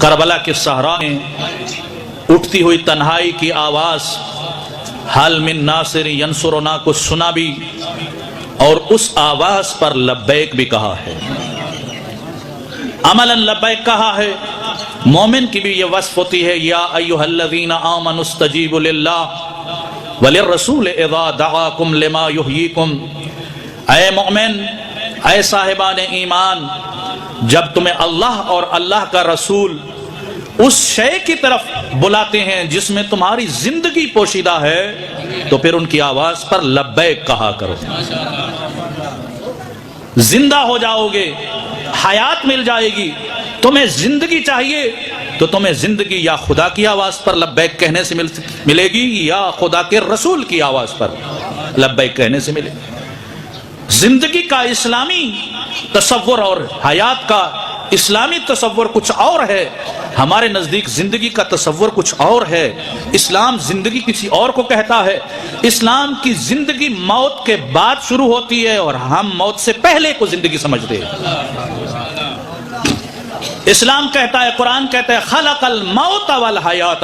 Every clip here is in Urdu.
کربلا کے صحرا میں اٹھتی ہوئی تنہائی کی آواز حل من ناصر ینصرنا کو سنا بھی، اور اس آواز پر لبیک بھی کہا ہے، عملاً لبیک کہا ہے۔ مومن کی بھی یہ وصف ہوتی ہے، یا ایھا الذین آمنوا استجیبوا للہ وللرسول اذا دعاکم لما یحییکم۔ اے مومن، اے صاحبان ایمان، جب تمہیں اللہ اور اللہ کا رسول اس شے کی طرف بلاتے ہیں جس میں تمہاری زندگی پوشیدہ ہے، تو پھر ان کی آواز پر لبیک کہا کرو۔ زندہ ہو جاؤ گے، حیات مل جائے گی، تمہیں زندگی چاہیے تو تمہیں زندگی یا خدا کی آواز پر لبیک کہنے سے ملے گی، یا خدا کے رسول کی آواز پر لبیک کہنے سے ملے گی۔ زندگی کا اسلامی تصور اور حیات کا اسلامی تصور کچھ اور ہے، ہمارے نزدیک زندگی کا تصور کچھ اور ہے۔ اسلام زندگی کسی اور کو کہتا ہے۔ اسلام کی زندگی موت کے بعد شروع ہوتی ہے، اور ہم موت سے پہلے کو زندگی سمجھتے ہیں۔ اسلام کہتا ہے، قرآن کہتا ہے، خلق الموت والحیات،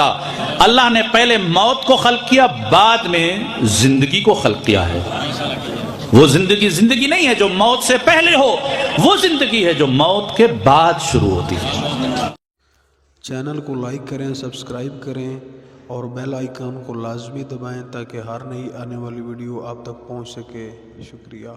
اللہ نے پہلے موت کو خلق کیا، بعد میں زندگی کو خلق کیا ہے۔ وہ زندگی زندگی نہیں ہے جو موت سے پہلے ہو، وہ زندگی ہے جو موت کے بعد شروع ہوتی ہے۔ چینل کو لائک کریں، سبسکرائب کریں اور بیل آئیکن کو لازمی دبائیں تاکہ ہر نئی آنے والی ویڈیو آپ تک پہنچ سکے۔ شکریہ۔